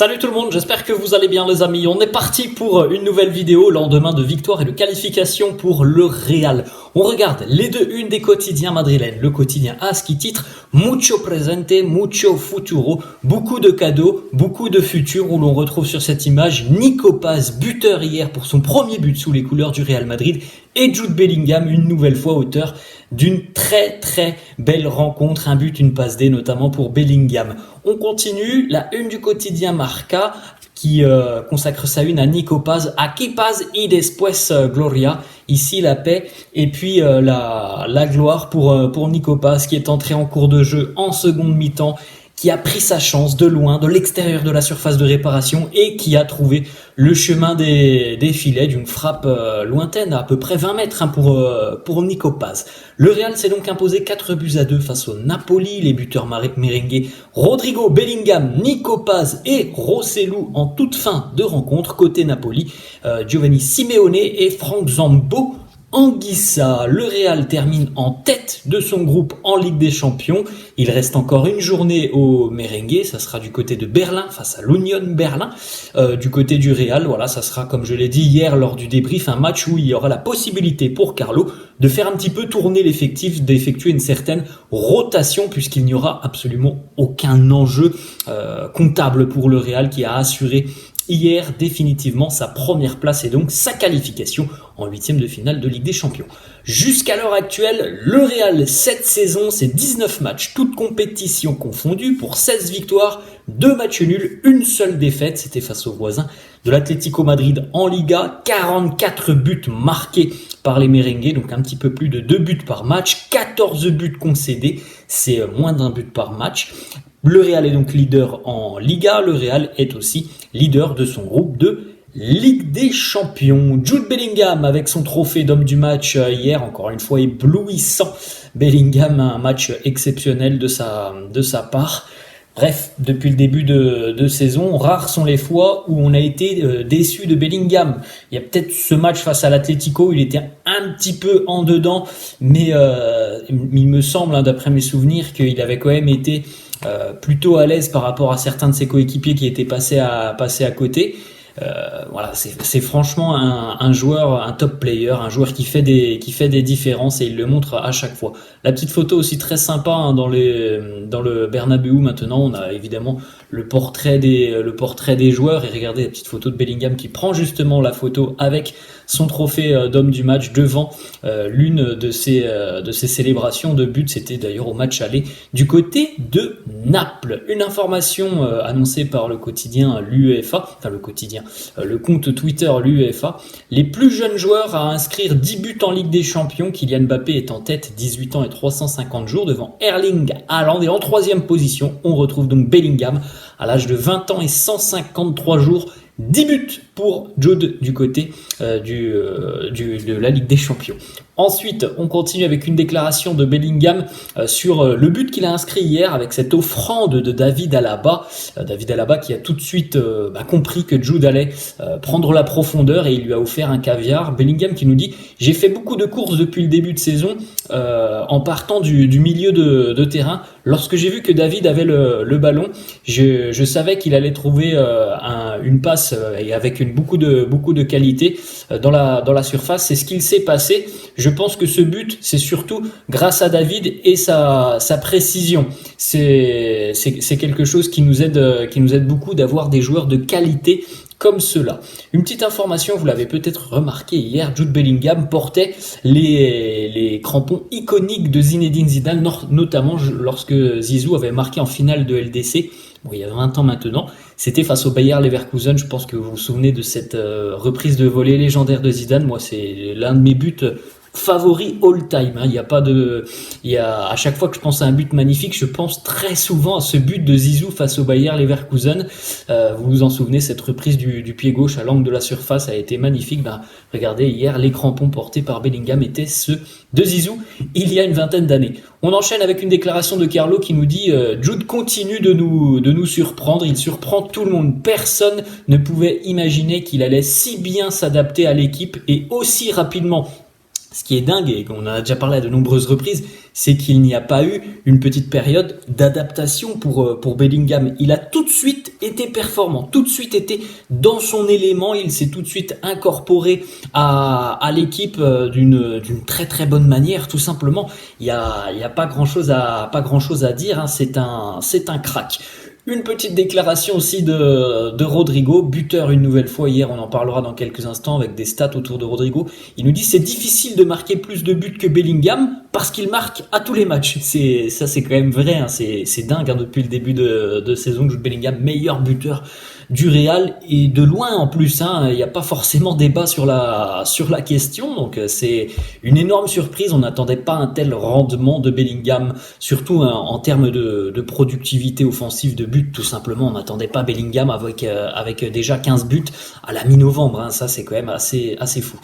Salut tout le monde, j'espère que vous allez bien les amis. On est parti pour une nouvelle vidéo, lendemain de victoire et de qualification pour le Real. On regarde les deux unes des quotidiens madrilènes. Le quotidien AS qui titre Mucho presente, mucho futuro. Beaucoup de cadeaux, beaucoup de futur, où l'on retrouve sur cette image Nico Paz, buteur hier pour son premier but sous les couleurs du Real Madrid, et Jude Bellingham, une nouvelle fois auteur d'une très belle rencontre, un but, une passe D notamment pour Bellingham. On continue, la une du quotidien Marca qui consacre sa une à Nico Paz, Aquí Paz y después Gloria, ici la paix et puis la gloire pour Nico Paz qui est entré en cours de jeu en seconde mi-temps, qui a pris sa chance de loin, de l'extérieur de la surface de réparation et qui a trouvé le chemin des filets d'une frappe lointaine à peu près 20 mètres pour Nico Paz. Le Real s'est donc imposé 4-2 face au Napoli. Les buteurs merengues Rodrigo, Bellingham, Nico Paz et Rossellou en toute fin de rencontre. Côté Napoli, Giovanni Simeone et Franck Zambo Anguissa. Le Real termine en tête de son groupe en Ligue des Champions. Il reste encore une journée au merengue, ça sera du côté de Berlin face à l'Union Berlin. Du côté du Real, voilà, ça sera, comme je l'ai dit hier lors du débrief, un match où il y aura la possibilité pour Carlo de faire un petit peu tourner l'effectif, d'effectuer une certaine rotation, puisqu'il n'y aura absolument aucun enjeu comptable pour le Real, qui a assuré hier définitivement sa première place et donc sa qualification en huitième de finale de Ligue des Champions. Jusqu'à l'heure actuelle, le Real, cette saison, c'est 19 matchs, toutes compétitions confondues, pour 16 victoires, 2 matchs nuls, une seule défaite, c'était face aux voisins de l'Atlético Madrid en Liga, 44 buts marqués par les merengues, donc un petit peu plus de 2 buts par match, 14 buts concédés, c'est moins d'un but par match. Le Real est donc leader en Liga, le Real est aussi leader de son groupe de Ligue des Champions. Jude Bellingham avec son trophée d'homme du match hier, encore une fois éblouissant. Bellingham, un match exceptionnel de sa part. Bref, depuis le début de saison, rares sont les fois où on a été déçu de Bellingham. Il y a peut-être ce match face à l'Atlético où il était un petit peu en dedans, mais il me semble, d'après mes souvenirs, qu'il avait quand même été plutôt à l'aise par rapport à certains de ses coéquipiers qui étaient passés à côté. Voilà, c'est franchement un joueur, un top player, un joueur qui fait des différences et il le montre à chaque fois. La petite photo aussi très sympa dans le Bernabéu. Maintenant, on a évidemment le portrait des joueurs, et regardez la petite photo de Bellingham qui prend justement la photo avec son trophée d'homme du match devant l'une de ses célébrations de but. C'était d'ailleurs au match aller du côté de Naples. Une information annoncée par le quotidien l'UEFA, enfin le compte Twitter l'UEFA. Les plus jeunes joueurs à inscrire 10 buts en Ligue des Champions, Kylian Mbappé est en tête, 18 ans et 350 jours devant Erling Haaland, et en troisième position on retrouve donc Bellingham à l'âge de 20 ans et 153 jours. 10 buts pour Jude du côté de la Ligue des Champions. Ensuite, on continue avec une déclaration de Bellingham sur le but qu'il a inscrit hier avec cette offrande de David Alaba. David Alaba qui a tout de suite compris que Jude allait prendre la profondeur et il lui a offert un caviar. Bellingham qui nous dit « J'ai fait beaucoup de courses depuis le début de saison en partant du milieu de terrain. Lorsque j'ai vu que David avait le ballon, je savais qu'il allait trouver une passe et avec beaucoup de qualité dans la surface. C'est ce qu'il s'est passé. Je pense que ce but, c'est surtout grâce à David et sa précision. C'est quelque chose qui nous aide beaucoup d'avoir des joueurs de qualité comme cela. Une petite information, vous l'avez peut-être remarqué hier, Jude Bellingham portait les crampons iconiques de Zinedine Zidane, notamment lorsque Zizou avait marqué en finale de LDC, il y a 20 ans maintenant. C'était face au Bayer Leverkusen. Je pense que vous vous souvenez de cette reprise de volée légendaire de Zidane. Moi, c'est l'un de mes buts favori all time. À chaque fois que je pense à un but magnifique, je pense très souvent à ce but de Zizou face au Bayer Leverkusen. Vous vous en souvenez, cette reprise du pied gauche à l'angle de la surface a été magnifique. Regardez, hier, les crampons portés par Bellingham étaient ceux de Zizou il y a une vingtaine d'années. On enchaîne avec une déclaration de Carlo qui nous dit Jude continue de nous surprendre, il surprend tout le monde. Personne ne pouvait imaginer qu'il allait si bien s'adapter à l'équipe et aussi rapidement Ce qui est dingue, et qu'on en a déjà parlé à de nombreuses reprises, c'est qu'il n'y a pas eu une petite période d'adaptation pour Bellingham. Il a tout de suite été performant, tout de suite été dans son élément, il s'est tout de suite incorporé à l'équipe d'une très très bonne manière, tout simplement. Il y a pas grand-chose à dire, hein, c'est un crack. Une petite déclaration aussi de Rodrigo, buteur une nouvelle fois hier, on en parlera dans quelques instants avec des stats autour de Rodrigo. Il nous dit c'est difficile de marquer plus de buts que Bellingham parce qu'il marque à tous les matchs. C'est quand même vrai, hein, c'est dingue, hein, depuis le début de saison que Jude Bellingham, meilleur buteur du Real et de loin en plus, hein, il n'y a pas forcément débat sur la question, donc c'est une énorme surprise. On n'attendait pas un tel rendement de Bellingham, surtout hein, en termes de productivité offensive de buts, tout simplement. On n'attendait pas Bellingham avec déjà 15 buts à la mi-novembre, hein, ça c'est quand même assez fou.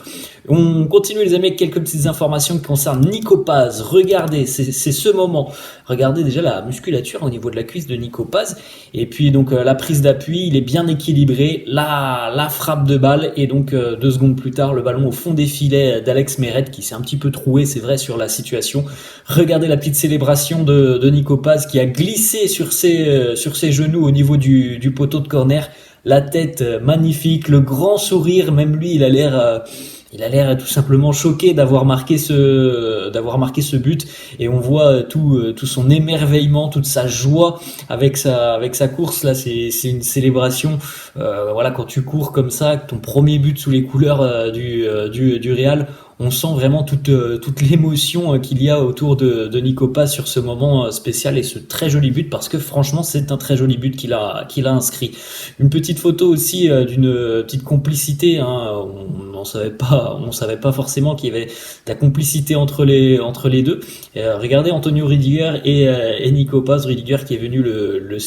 On continue les amis avec quelques petites informations qui concernent Nico Paz. Regardez, c'est ce moment. Regardez déjà la musculature au niveau de la cuisse de Nico Paz, et puis donc la prise d'appui, il est bien équilibré, la frappe de balle, et donc 2 secondes plus tard, le ballon au fond des filets d'Alex Meret qui s'est un petit peu troué, c'est vrai, sur la situation. Regardez la petite célébration de Nico Paz qui a glissé sur ses genoux au niveau du poteau de corner, la tête magnifique, le grand sourire, même lui il a l'air tout simplement choqué d'avoir marqué ce but, et on voit tout son émerveillement, toute sa joie avec sa course là. C'est une célébration, voilà, quand tu cours comme ça, ton premier but sous les couleurs du Real. On sent vraiment toute l'émotion qu'il y a autour de Nico Paz sur ce moment spécial et ce très joli but, parce que franchement c'est un très joli but qu'il a inscrit. Une petite photo aussi d'une petite complicité, hein. On savait pas forcément qu'il y avait de la complicité entre les deux. Regardez Antonio Rüdiger et Nico Paz. Rüdiger qui est venu le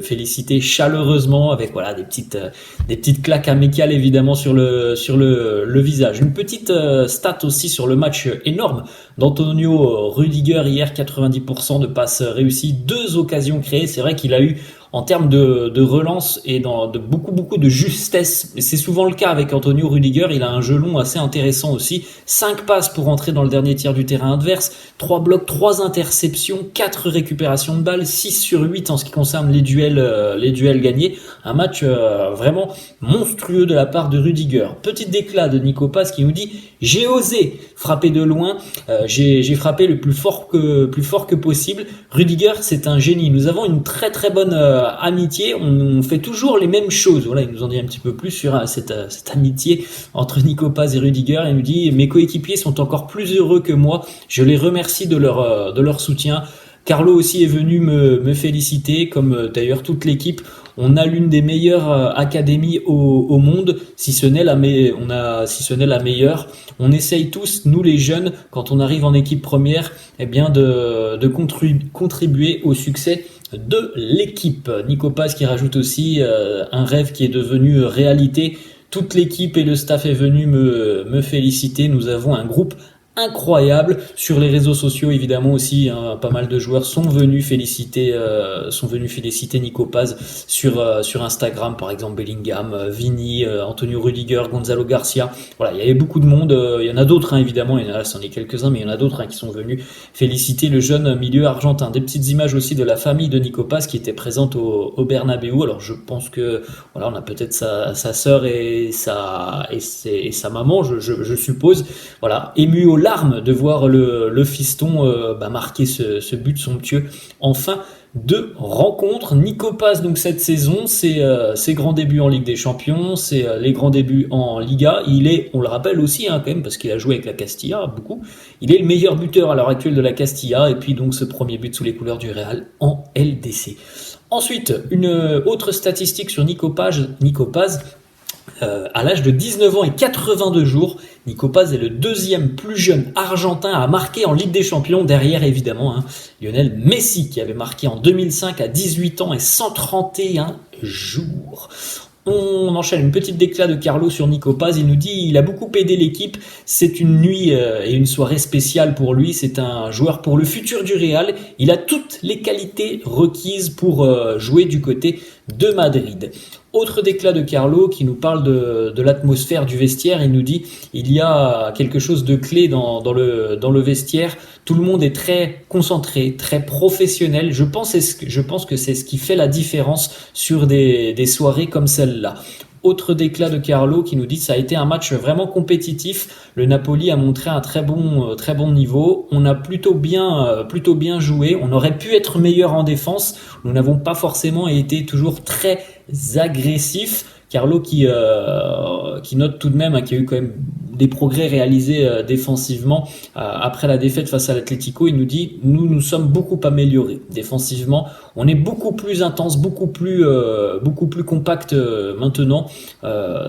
féliciter chaleureusement avec voilà des petites claques amicales évidemment sur le visage. Une petite stat aussi sur le match énorme d'Antonio Rüdiger hier, 90% de passes réussies, 2 occasions créées. C'est vrai qu'il a eu, en termes de relance et de beaucoup de justesse, et c'est souvent le cas avec Antonio Rüdiger, il a un jeu long assez intéressant aussi. 5 passes pour entrer dans le dernier tiers du terrain adverse, 3 blocs, 3 interceptions, 4 récupérations de balles, 6 sur 8 en ce qui concerne les duels gagnés. Un match vraiment monstrueux de la part de Rüdiger. Petite déclat de Nico Paz qui nous dit: j'ai osé frapper de loin, j'ai frappé le plus fort que possible. Rüdiger, c'est un génie. Nous avons une très très bonne amitié, on fait toujours les mêmes choses. Voilà, il nous en dit un petit peu plus sur cette amitié entre Nico Paz et Rüdiger. Il nous dit: mes coéquipiers sont encore plus heureux que moi, je les remercie de leur soutien. Carlo aussi est venu me féliciter, comme d'ailleurs toute l'équipe. On a l'une des meilleures académies au monde, si ce n'est la meilleure. On essaye tous, nous les jeunes, quand on arrive en équipe première, eh bien de contribuer au succès de l'équipe. Nico Paz qui rajoute aussi un rêve qui est devenu réalité. Toute l'équipe et le staff est venu me féliciter. Nous avons un groupe incroyable sur les réseaux sociaux évidemment aussi, hein, pas mal de joueurs sont venus féliciter Nico Paz sur Instagram, par exemple Bellingham, Vini, Antonio Rüdiger, Gonzalo Garcia. Voilà, il y avait beaucoup de monde. Il y en a d'autres, hein, évidemment, il y en a, c'en est quelques-uns, mais il y en a d'autres, hein, qui sont venus féliciter le jeune milieu argentin. Des petites images aussi de la famille de Nico Paz qui était présente au Bernabéu. Alors je pense que voilà, on a peut-être sa sœur et sa maman, je suppose. Voilà, ému au larmes de voir le fiston marquer ce but somptueux en fin de rencontre. Nico Paz donc cette saison, c'est ses grands débuts en Ligue des Champions, c'est les grands débuts en Liga. Il est, on le rappelle aussi, hein, quand même, parce qu'il a joué avec la Castilla beaucoup, il est le meilleur buteur à l'heure actuelle de la Castilla, et puis donc ce premier but sous les couleurs du Real en LDC. Ensuite, une autre statistique sur Nico Paz. À l'âge de 19 ans et 82 jours, Nico Paz est le 2e plus jeune argentin à marquer en Ligue des Champions, derrière évidemment Lionel Messi qui avait marqué en 2005 à 18 ans et 131 jours. On enchaîne une petite déclat de Carlo sur Nico Paz. Il nous dit: il a beaucoup aidé l'équipe, c'est une nuit et une soirée spéciale pour lui, c'est un joueur pour le futur du Real, il a toutes les qualités requises pour jouer du côté de Madrid. Autre déclat de Carlo qui nous parle de l'atmosphère du vestiaire. Il nous dit il y a quelque chose de clé dans le vestiaire. Tout le monde est très concentré, très professionnel. Je pense que c'est ce qui fait la différence sur des soirées comme celle-là. Autre déclat de Carlo qui nous dit ça a été un match vraiment compétitif. Le Napoli a montré un très bon niveau. On a plutôt bien joué. On aurait pu être meilleur en défense. Nous n'avons pas forcément été toujours très agressifs. Carlo qui note tout de même qu'il y a eu quand même des progrès réalisés défensivement après la défaite face à l'Atlético. Il nous dit nous sommes beaucoup améliorés défensivement. On est beaucoup plus intense, beaucoup plus compact maintenant.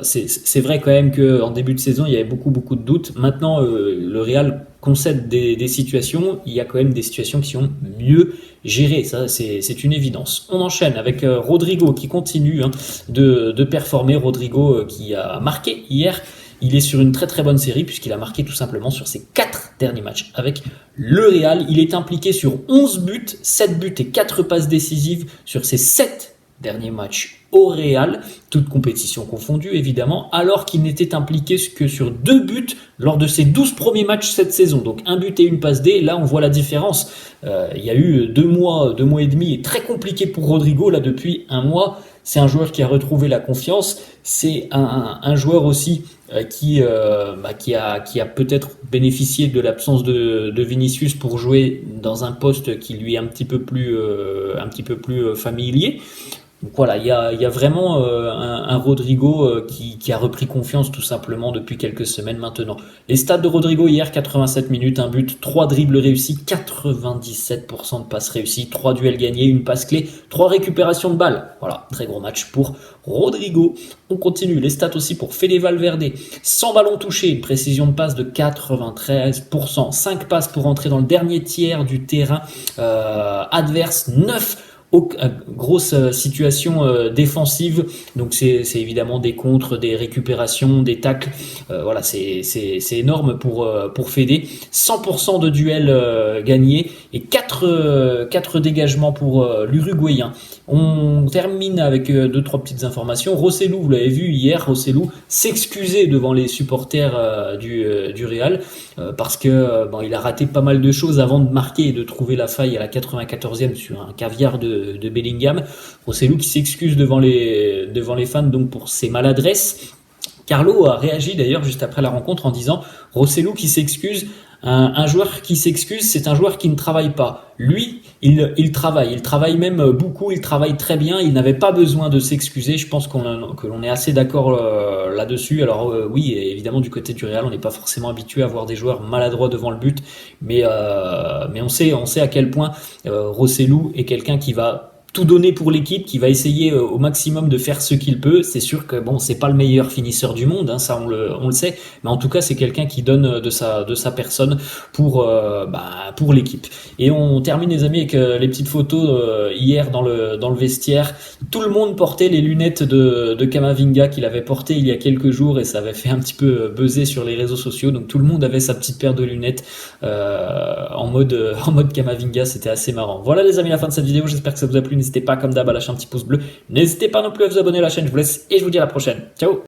C'est vrai quand même qu'en début de saison il y avait beaucoup de doutes. Maintenant le Real concède des situations, il y a quand même des situations qui sont mieux gérées, ça c'est une évidence. On enchaîne avec Rodrigo qui continue de performer. Rodrigo qui a marqué hier. Il est sur une très bonne série puisqu'il a marqué tout simplement sur ses 4 derniers matchs avec le Real. Il est impliqué sur 11 buts, 7 buts et 4 passes décisives sur ses 7 derniers matchs au Real, toutes compétitions confondues évidemment, alors qu'il n'était impliqué que sur 2 buts lors de ses 12 premiers matchs cette saison. Donc un but et une passe D, là on voit la différence. Il y a eu 2 mois et demi et très compliqué pour Rodrigo là depuis un mois. C'est un joueur qui a retrouvé la confiance. C'est un joueur aussi qui a peut-être bénéficié de l'absence de Vinicius pour jouer dans un poste qui lui est un petit peu plus familier. Donc voilà, il y a vraiment un Rodrigo qui a repris confiance tout simplement depuis quelques semaines maintenant. Les stats de Rodrigo hier, 87 minutes, un but, 3 dribbles réussis, 97% de passes réussies, 3 duels gagnés, une passe clé, 3 récupérations de balles. Voilà, très gros match pour Rodrigo. On continue, les stats aussi pour Fede Valverde. 100 ballons touchés, une précision de passe de 93%, 5 passes pour entrer dans le dernier tiers du terrain adverse, 9 grosse situation défensive, donc c'est évidemment des contres, des récupérations, des tacles, voilà, c'est énorme pour Fede. 100% de duels gagnés et 4 dégagements pour l'Uruguayen. On termine avec 2-3 petites informations. Rossellou, vous l'avez vu hier, Rossellou s'excusait devant les supporters du Real parce que il a raté pas mal de choses avant de marquer et de trouver la faille à la 94e sur un caviar de Bellingham. Rossellou qui s'excuse devant les fans donc pour ses maladresses. Carlo a réagi d'ailleurs juste après la rencontre en disant Rossellou qui s'excuse. Un joueur qui s'excuse, c'est un joueur qui ne travaille pas. Lui, il travaille même beaucoup, il travaille très bien, il n'avait pas besoin de s'excuser. Je pense que l'on est assez d'accord là-dessus. Alors oui, évidemment du côté du Real, on n'est pas forcément habitué à voir des joueurs maladroits devant le but, mais on sait à quel point Rossellou est quelqu'un qui va tout donner pour l'équipe, qui va essayer au maximum de faire ce qu'il peut. C'est sûr que c'est pas le meilleur finisseur du monde, ça on le sait, mais en tout cas c'est quelqu'un qui donne de sa personne pour l'équipe. Et on termine les amis avec les petites photos hier dans le vestiaire. Tout le monde portait les lunettes de Camavinga qu'il avait porté il y a quelques jours et ça avait fait un petit peu buzzer sur les réseaux sociaux. Donc tout le monde avait sa petite paire de lunettes en mode Camavinga, c'était assez marrant. Voilà les amis, la fin de cette vidéo, j'espère que ça vous a plu. N'hésitez pas comme d'hab à lâcher un petit pouce bleu. N'hésitez pas non plus à vous abonner à la chaîne. Je vous laisse et je vous dis à la prochaine. Ciao.